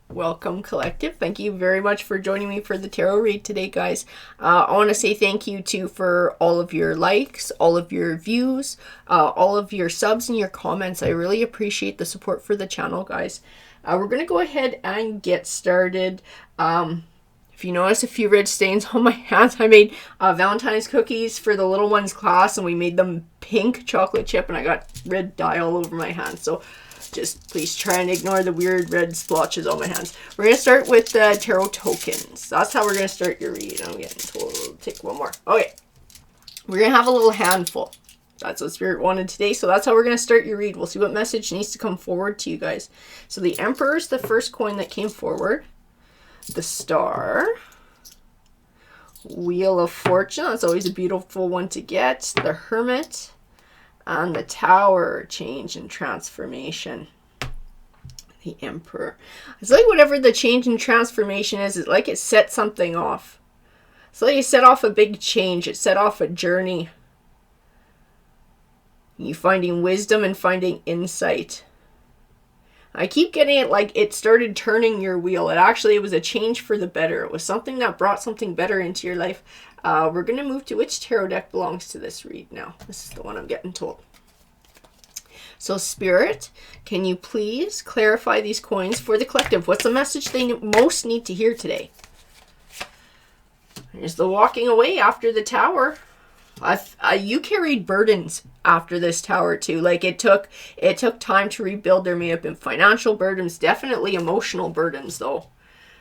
Welcome, collective. Thank you very much for joining me for the tarot read today, guys. I want to say thank you too for all of your likes, all of your views, all of your subs and your comments. I really appreciate the support for the channel, guys. We're going to go ahead and get started. If you notice a few red stains on my hands, I made Valentine's cookies for the little ones class, and we made them pink chocolate chip, and I got red dye all over my hands. So just please try and ignore the weird red splotches on my hands. We're going to start with the tarot tokens. That's how we're going to start your read. I'm getting told to take one more. Okay. We're going to have a little handful. That's what Spirit wanted today. So that's how we're going to start your read. We'll see what message needs to come forward to you guys. So the Emperor is the first coin that came forward. The Star. Wheel of Fortune. That's always a beautiful one to get. The Hermit. And the Tower, change and transformation. The Emperor. It's like whatever the change and transformation is, it's like it set something off. It's like it set off a big change. It set off a journey. You finding wisdom and finding insight. I keep getting it like it started turning your wheel. It was a change for the better. It was something that brought something better into your life. We're going to move to which tarot deck belongs to this read now. This is the one I'm getting told. So Spirit, can you please clarify these coins for the collective? What's the message they most need to hear today? There's the walking away after the Tower. You carried burdens after this Tower too. Like it took time to rebuild. There may have been financial burdens, definitely emotional burdens though.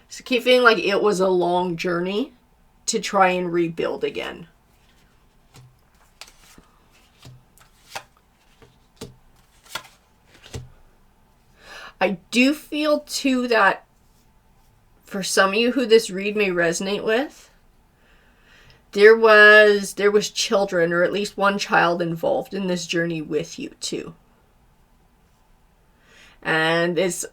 So keep feeling like it was a long journey to try and rebuild again. I do feel too that for some of you who this read may resonate with, there was children, or at least one child involved in this journey with you too. And it's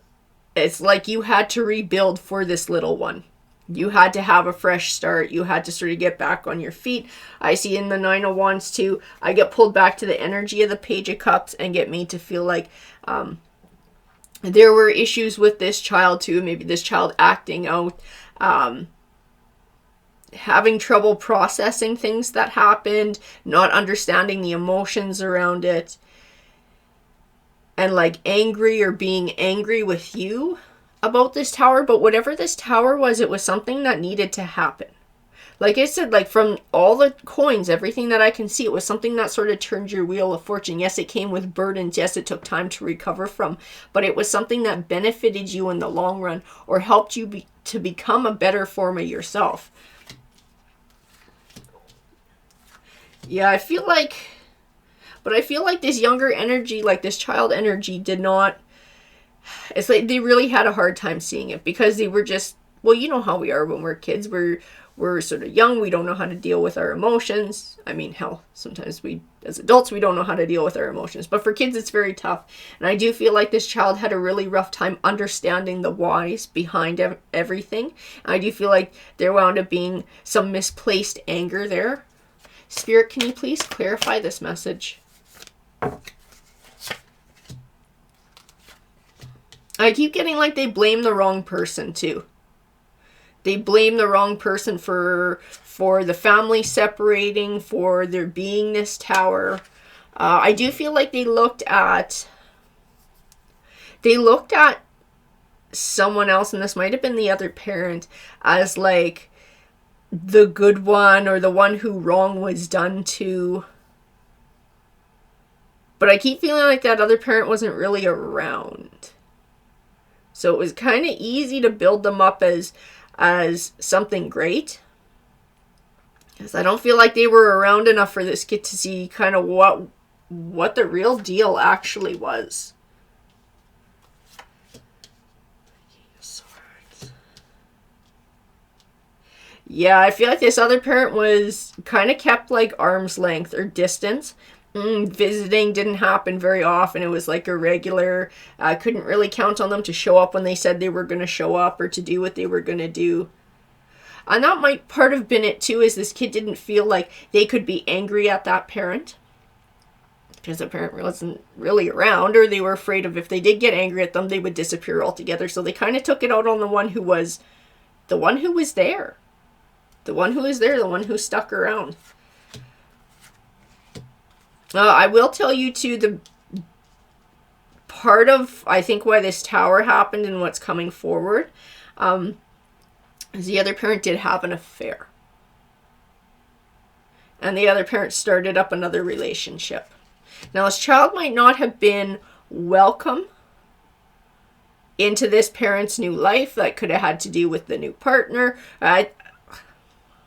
like you had to rebuild for this little one. You had to have a fresh start. You had to sort of get back on your feet. I see in the Nine of Wands too, I get pulled back to the energy of the Page of Cups and get made to feel like there were issues with this child too. Maybe this child acting out, having trouble processing things that happened, not understanding the emotions around it, and like angry or being angry with you about this Tower. But whatever this Tower was, it was something that needed to happen. Like I said, like from all the coins, everything that I can see, it was something that sort of turned your wheel of fortune. Yes, it came with burdens. Yes, it took time to recover from, but it was something that benefited you in the long run or helped you to become a better form of yourself. Yeah, I feel like this younger energy, like this child energy, did not, it's like they really had a hard time seeing it because they were just, well, you know how we are when we're kids. We're sort of young. We don't know how to deal with our emotions. I mean, hell, sometimes as adults, we don't know how to deal with our emotions. But for kids, it's very tough. And I do feel like this child had a really rough time understanding the whys behind everything. And I do feel like there wound up being some misplaced anger there. Spirit, can you please clarify this message? I keep getting like they blame the wrong person too. They blame the wrong person for the family separating, for there being this Tower. I do feel like they looked at someone else, and this might have been the other parent, as like the good one or the one who wrong was done to. But I keep feeling like that other parent wasn't really around. So it was kind of easy to build them up as something great. Because I don't feel like they were around enough for this kid to see kind of what the real deal actually was. Yeah, I feel like this other parent was kind of kept like arm's length or distance. Visiting didn't happen very often. It was like irregular. I couldn't really count on them to show up when they said they were going to show up or to do what they were going to do. And that might part have been it too, is this kid didn't feel like they could be angry at that parent. because the parent wasn't really around, or they were afraid of if they did get angry at them, they would disappear altogether. So they kind of took it out on the one who was there. The one who was there, the one who stuck around. I will tell you too, the part of, I think, why this tower happened and what's coming forward, is the other parent did have an affair. And the other parent started up another relationship. Now, this child might not have been welcome into this parent's new life. That could have had to do with the new partner. I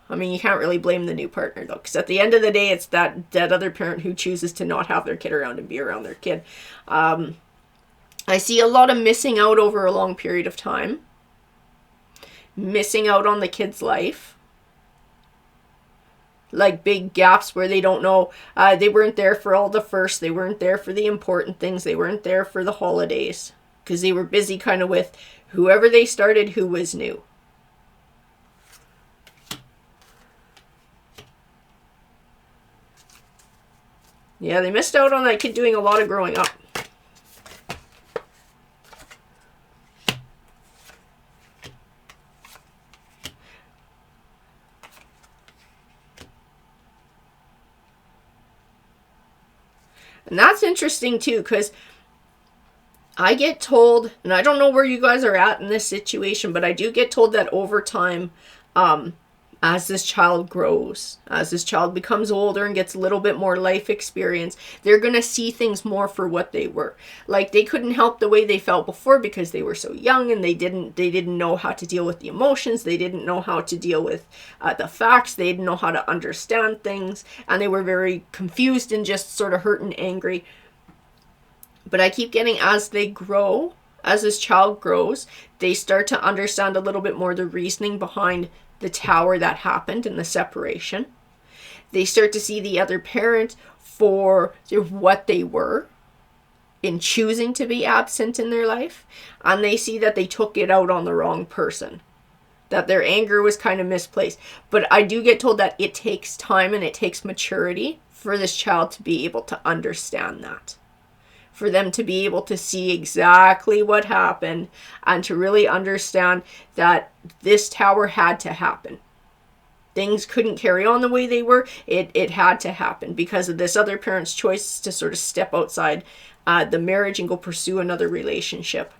mean, you can't really blame the new partner, though, because at the end of the day, it's that other parent who chooses to not have their kid around and be around their kid. I see a lot of missing out over a long period of time. Missing out on the kid's life. Like big gaps where they don't know. They weren't there for all the firsts. They weren't there for the important things. They weren't there for the holidays. Because they were busy kind of with whoever they started who was new. Yeah, they missed out on that kid doing a lot of growing up. And that's interesting too, because I get told, and I don't know where you guys are at in this situation, but I do get told that over time, as this child grows, as this child becomes older and gets a little bit more life experience, they're going to see things more for what they were. Like, they couldn't help the way they felt before because they were so young, and they didn't know how to deal with the emotions. They didn't know how to deal with the facts. They didn't know how to understand things, and they were very confused and just sort of hurt and angry. But I keep getting, as they grow, as this child grows, they start to understand a little bit more the reasoning behind the tower that happened and the separation. They start to see the other parent for what they were in choosing to be absent in their life. And they see that they took it out on the wrong person. That their anger was kind of misplaced. But I do get told that it takes time and it takes maturity for this child to be able to understand that. For them to be able to see exactly what happened and to really understand that this tower had to happen. Things couldn't carry on the way they were. It had to happen because of this other parent's choice to sort of step outside the marriage and go pursue another relationship.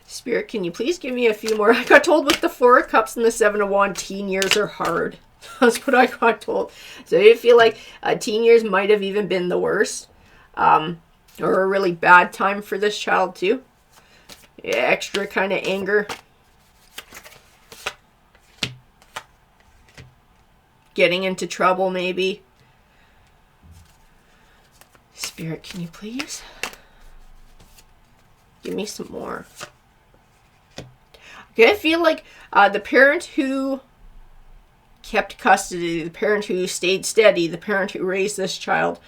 Spirit, can you please give me a few more? I got told with the Four of Cups and the Seven of Wands, teen years are hard. That's what I got told. So I feel like teen years might have even been the worst. Or a really bad time for this child too. Yeah, extra kind of anger. Getting into trouble maybe. Spirit, can you please give me some more? Okay, I feel like the parent who kept custody, the parent who stayed steady, the parent who raised this child,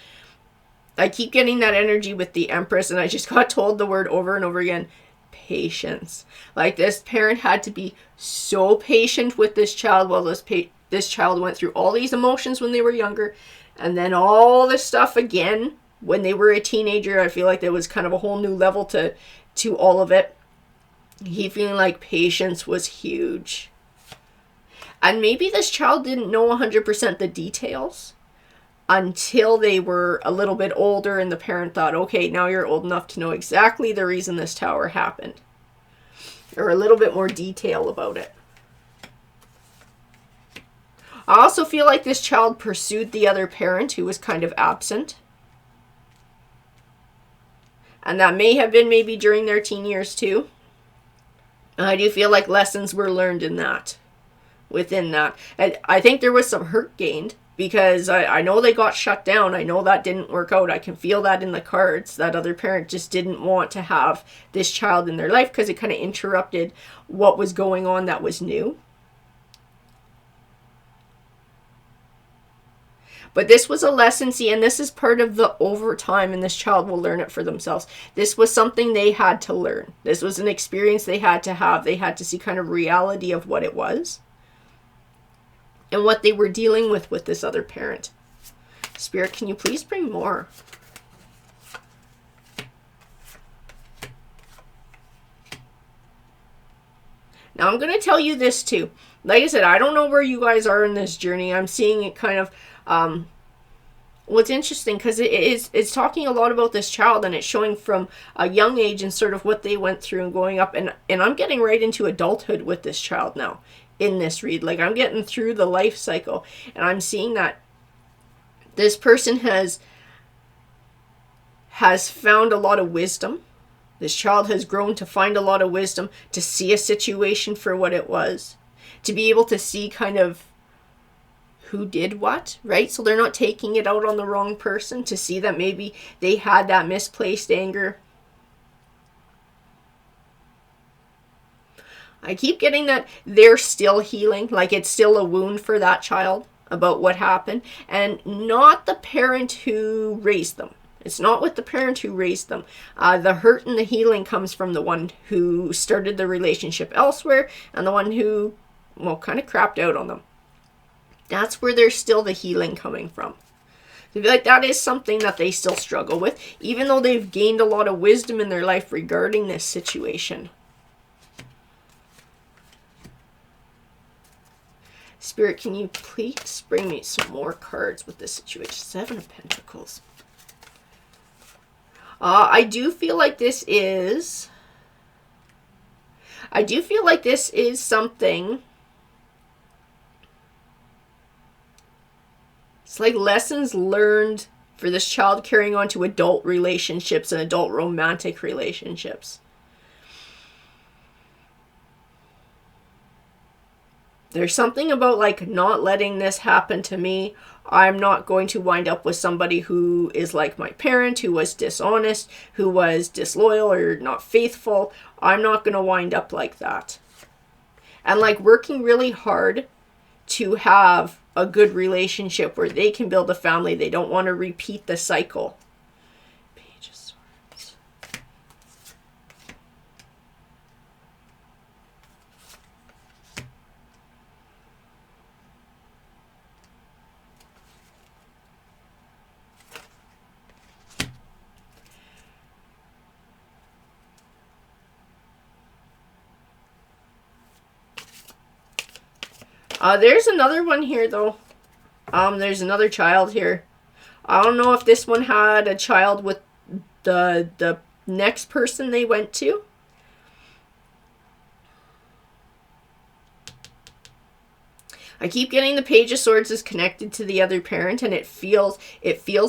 I keep getting that energy with the Empress, and I just got told the word over and over again, patience. Like, this parent had to be so patient with this child while this child went through all these emotions when they were younger, and then all this stuff again when they were a teenager. I feel like there was kind of a whole new level to all of it. He feeling like patience was huge. And maybe this child didn't know 100% the details until they were a little bit older and the parent thought, okay, now you're old enough to know exactly the reason this tower happened. Or a little bit more detail about it. I also feel like this child pursued the other parent who was kind of absent. And that may have been maybe during their teen years too. I do feel like lessons were learned in that. Within that. And I think there was some hurt gained. Because I know they got shut down. I know that didn't work out. I can feel that in the cards. That other parent just didn't want to have this child in their life. Because it kind of interrupted what was going on that was new. But this was a lesson, see, and this is part of the overtime, and this child will learn it for themselves. This was something they had to learn. This was an experience they had to have. They had to see kind of reality of what it was and what they were dealing with this other parent. Spirit, can you please bring more? Now, I'm going to tell you this too. Like I said, I don't know where you guys are in this journey. I'm seeing it kind of, what's interesting, because it's talking a lot about this child, and it's showing from a young age and sort of what they went through and growing up. And I'm getting right into adulthood with this child now in this read. Like, I'm getting through the life cycle, and I'm seeing that this person has found a lot of wisdom. This child has grown to find a lot of wisdom, to see a situation for what it was, to be able to see kind of who did what, right? So they're not taking it out on the wrong person, to see that maybe they had that misplaced anger. I keep getting that they're still healing, like it's still a wound for that child about what happened, and not the parent who raised them. It's not with the parent who raised them. The hurt and the healing comes from the one who started the relationship elsewhere, and the one who, well, kind of crapped out on them. That's where there's still the healing coming from. I feel like that is something that they still struggle with, even though they've gained a lot of wisdom in their life regarding this situation. Spirit, can you please bring me some more cards with this situation? 7 of Pentacles. I do feel like this is something. It's like lessons learned for this child carrying on to adult relationships and adult romantic relationships. There's something about like not letting this happen to me. I'm not going to wind up with somebody who is like my parent, who was dishonest, who was disloyal or not faithful. I'm not going to wind up like that. And like working really hard to have a good relationship where they can build a family. They don't want to repeat the cycle. Page of Swords. There's another one here, though. There's another child here. I don't know if this one had a child with the next person they went to. I keep getting the Page of Swords is connected to the other parent, and it feels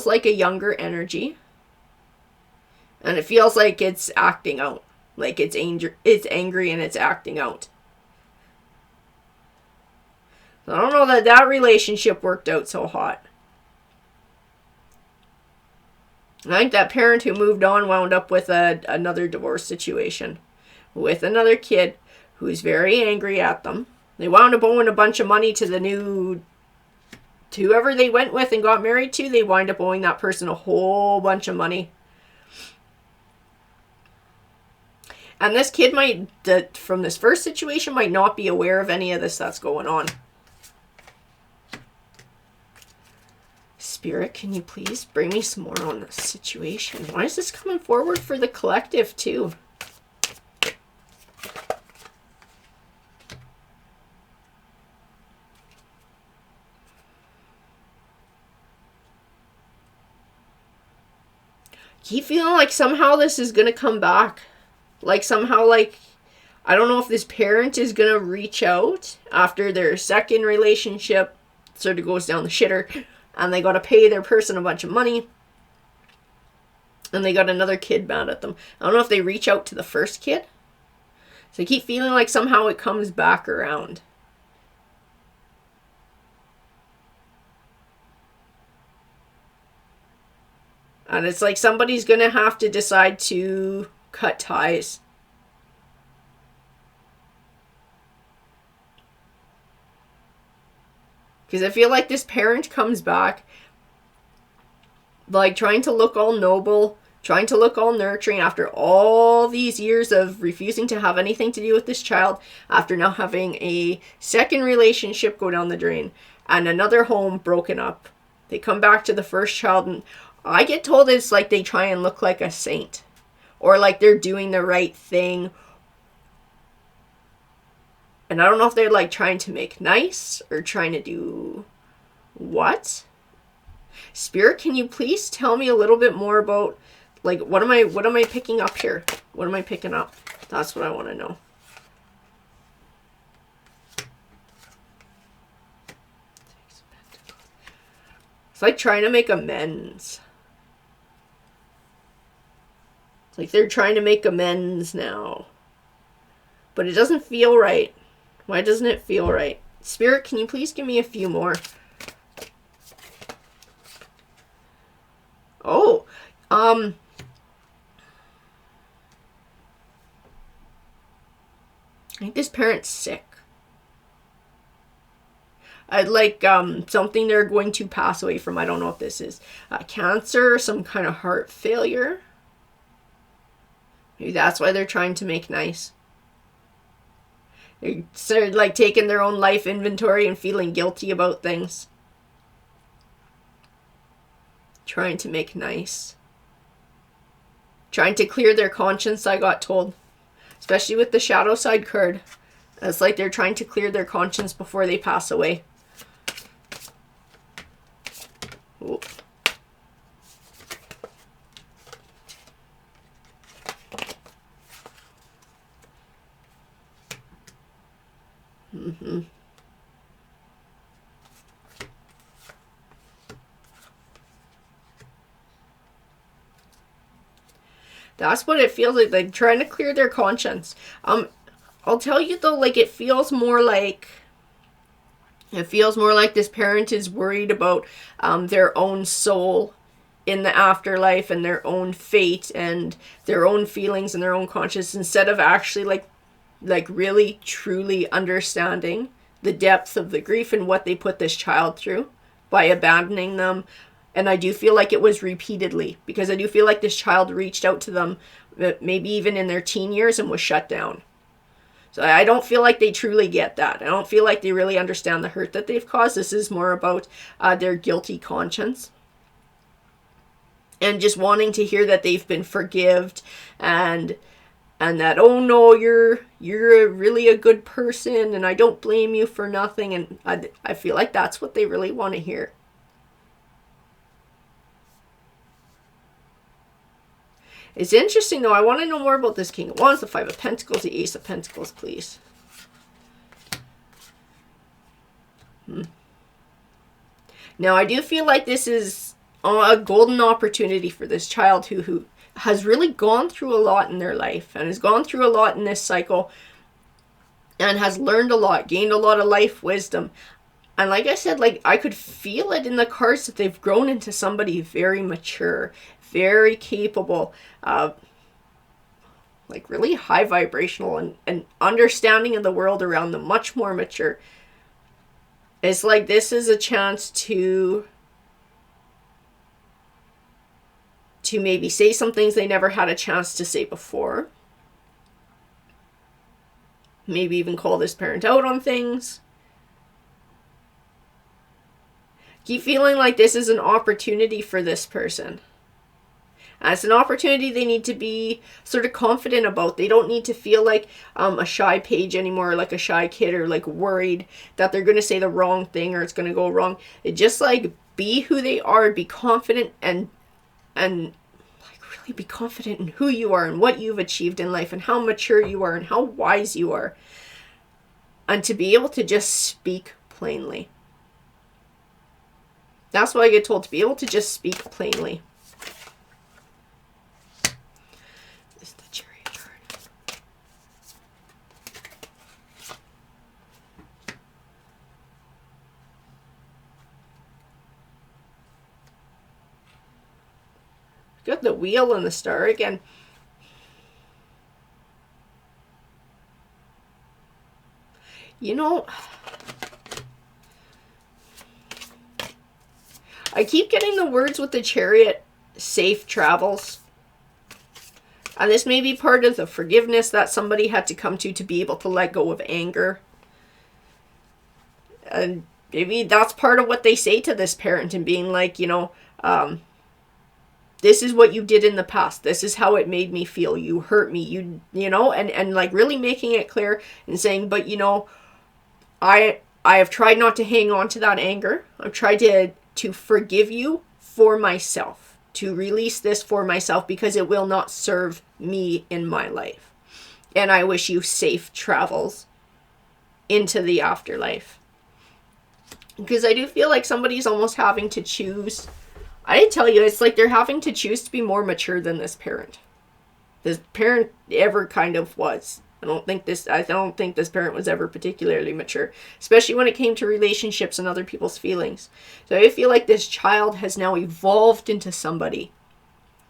like a younger energy. And it feels like it's acting out. Like it's angry and it's acting out. I don't know that that relationship worked out so hot. I think that parent who moved on wound up with another divorce situation with another kid who's very angry at them. They wound up owing a bunch of money to whoever they went with and got married to. They wind up owing that person a whole bunch of money. And this kid from this first situation, might not be aware of any of this that's going on. Spirit, can you please bring me some more on this situation? Why is this coming forward for the collective too? Keep feeling like somehow this is going to come back. Like somehow, like, I don't know if this parent is going to reach out after their second relationship sort of goes down the shitter. And they got to pay their person a bunch of money. And they got another kid mad at them. I don't know if they reach out to the first kid. So I keep feeling like somehow it comes back around. And it's like somebody's going to have to decide to cut ties. Because I feel like this parent comes back, like, trying to look all noble, trying to look all nurturing after all these years of refusing to have anything to do with this child, after now having a second relationship go down the drain and another home broken up. They come back to the first child, and I get told it's like they try and look like a saint, or like they're doing the right thing. And I don't know if they're like trying to make nice or trying to do what? Spirit, can you please tell me a little bit more about, like, what am I picking up here? What am I picking up? That's what I want to know. It's like trying to make amends. It's like they're trying to make amends now. But it doesn't feel right. Why doesn't it feel right? Spirit, can you please give me a few more? Oh, I think this parent's sick. I'd like something they're going to pass away from. I don't know if this is cancer, some kind of heart failure. Maybe that's why they're trying to make nice. They're like taking their own life inventory and feeling guilty about things. Trying to make nice. Trying to clear their conscience, I got told. Especially with the shadow side card. It's like they're trying to clear their conscience before they pass away. Ooh. Mm-hmm. That's what it feels like trying to clear their conscience. I'll tell you though, like it feels more like this parent is worried about their own soul in the afterlife and their own fate and their own feelings and their own conscience, instead of actually like really truly understanding the depth of the grief and what they put this child through by abandoning them. And I do feel like it was repeatedly, because I do feel like this child reached out to them maybe even in their teen years and was shut down. So I don't feel like they truly get that. I don't feel like they really understand the hurt that they've caused. This is more about their guilty conscience. And just wanting to hear that they've been forgived, and that, oh no, you're really a good person and I don't blame you for nothing. And I feel like that's what they really want to hear. It's interesting though. I want to know more about this King of Wands, the Five of Pentacles, the Ace of Pentacles, please. Now I do feel like this is a golden opportunity for this child who has really gone through a lot in their life and has gone through a lot in this cycle and has learned a lot, gained a lot of life wisdom. And like I said, like I could feel it in the cards that they've grown into somebody very mature, very capable, like really high vibrational and understanding of the world around them, much more mature. It's like this is a chance to maybe say some things they never had a chance to say before. Maybe even call this parent out on things. Keep feeling like this is an opportunity for this person. And it's an opportunity they need to be sort of confident about. They don't need to feel like a shy page anymore, like a shy kid, or like worried that they're going to say the wrong thing or it's going to go wrong. It just like be who they are, be confident and like really be confident in who you are and what you've achieved in life and how mature you are and how wise you are. And to be able to just speak plainly. That's what I get told, to be able to just speak plainly. This is the Chariot card. Got the Wheel and the Star again. You know, I keep getting the words with the Chariot, safe travels. And this may be part of the forgiveness that somebody had to come to be able to let go of anger. And maybe that's part of what they say to this parent, and being like, you know, this is what you did in the past. This is how it made me feel. You hurt me. You know, and like really making it clear and saying, but you know, I have tried not to hang on to that anger. I've tried to forgive you for myself, to release this for myself, because it will not serve me in my life. And I wish you safe travels into the afterlife. Because I do feel like somebody's almost having to choose. I tell you, it's like they're having to choose to be more mature than this parent. This parent ever kind of was. I don't think this parent was ever particularly mature, especially when it came to relationships and other people's feelings. So I feel like this child has now evolved into somebody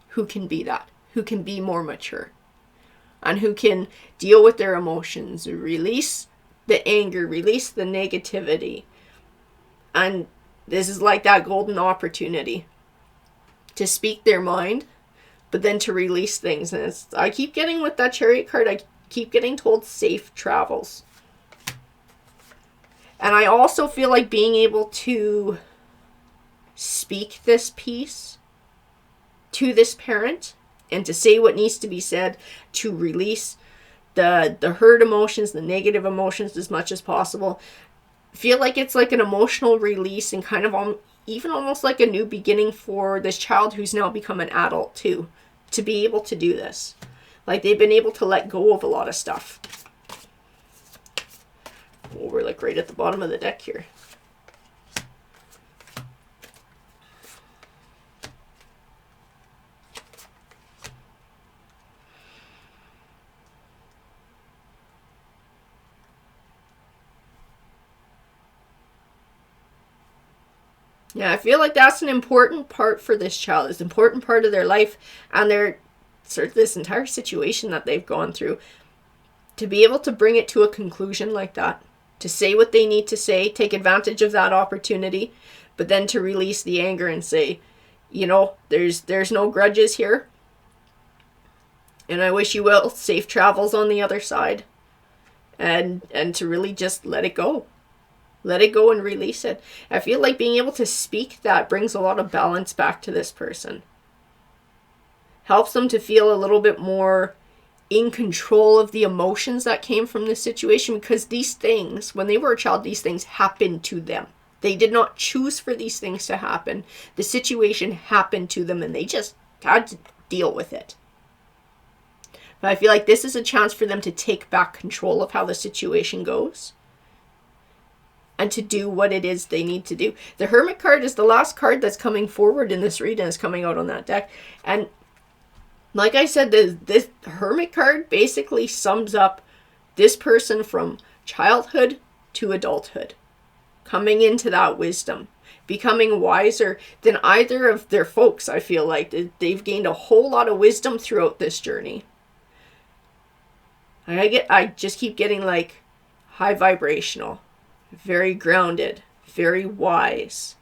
who can be that, who can be more mature, and who can deal with their emotions, release the anger, release the negativity. And this is like that golden opportunity to speak their mind, but then to release things. And I keep getting with that Chariot card, I keep getting told safe travels. And I also feel like being able to speak this piece to this parent and to say what needs to be said, to release the hurt emotions, the negative emotions as much as possible. Feel like it's like an emotional release, and kind of even almost like a new beginning for this child who's now become an adult too, to be able to do this. Like they've been able to let go of a lot of stuff. Oh, we're like right at the bottom of the deck here. Yeah, I feel like that's an important part for this child. It's an important part of their life and their sort of this entire situation that they've gone through. To be able to bring it to a conclusion like that, to say what they need to say, take advantage of that opportunity, but then to release the anger and say, you know, there's no grudges here. And I wish you well. Safe travels on the other side. And to really just let it go. Let it go and release it. I feel like being able to speak that brings a lot of balance back to this person. Helps them to feel a little bit more in control of the emotions that came from this situation, because these things, when they were a child, these things happened to them. They did not choose for these things to happen. The situation happened to them and they just had to deal with it. But I feel like this is a chance for them to take back control of how the situation goes. And to do what it is they need to do. The Hermit card is the last card that's coming forward in this read, and is coming out on that deck. And like I said, this Hermit card basically sums up this person from childhood to adulthood. Coming into that wisdom. Becoming wiser than either of their folks, I feel like. They've gained a whole lot of wisdom throughout this journey. I just keep getting like high vibrational. Very grounded, very wise,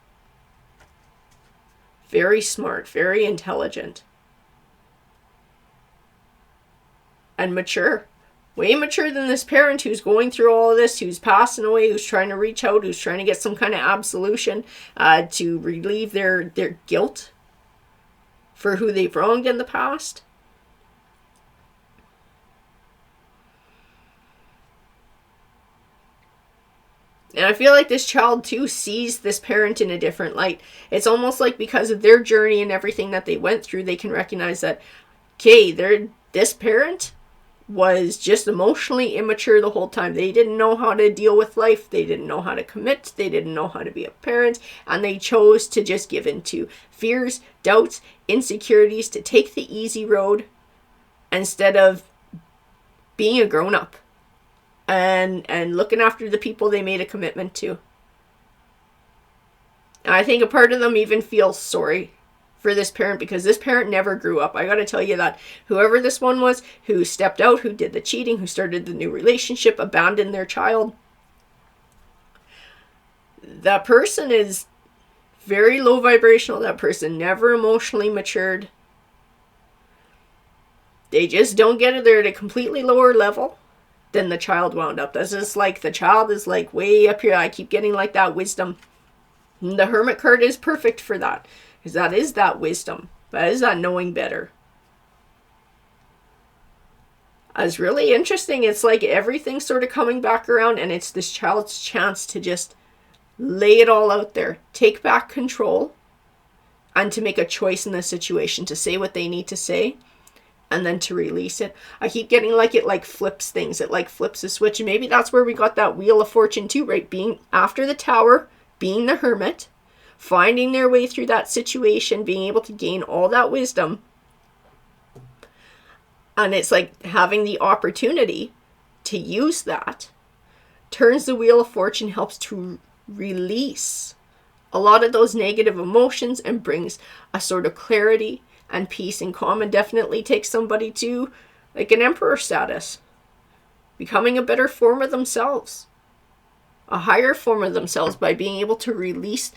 very smart, very intelligent, and mature. Way mature than this parent who's going through all of this, who's passing away, who's trying to reach out, who's trying to get some kind of absolution to relieve their guilt for who they've wronged in the past. And I feel like this child too sees this parent in a different light. It's almost like because of their journey and everything that they went through, they can recognize that, okay, this parent was just emotionally immature the whole time. They didn't know how to deal with life. They didn't know how to commit. They didn't know how to be a parent. And they chose to just give in to fears, doubts, insecurities, to take the easy road instead of being a grown-up. And looking after the people they made a commitment to. And I think a part of them even feels sorry for this parent, because this parent never grew up. I gotta tell you that whoever this one was, who stepped out, who did the cheating, who started the new relationship, abandoned their child, that person is Very low vibrational, that person. Never emotionally matured. They just don't get it. They're at a completely lower level than the child wound up. That's just like the child is like way up here. I keep getting like that wisdom. And the Hermit card is perfect for that. Because that is that wisdom. That is that knowing better. It's really interesting. It's like everything's sort of coming back around, and it's this child's chance to just lay it all out there. Take back control. And to make a choice in the situation. To say what they need to say. And then to release it. I keep getting like it like flips things. It like flips a switch. And maybe that's where we got that Wheel of Fortune too, right? Being after the Tower, being the Hermit, finding their way through that situation, being able to gain all that wisdom. And it's like having the opportunity to use that. Turns the Wheel of Fortune, helps to release a lot of those negative emotions and brings a sort of clarity and peace and calm, and definitely takes somebody to like an emperor status, becoming a better form of themselves, a higher form of themselves, by being able to release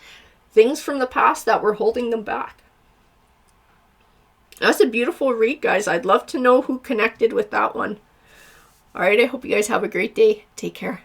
things from the past that were holding them back. That's a beautiful read, guys. I'd love to know who connected with that one. All right, I hope you guys have a great day. Take care.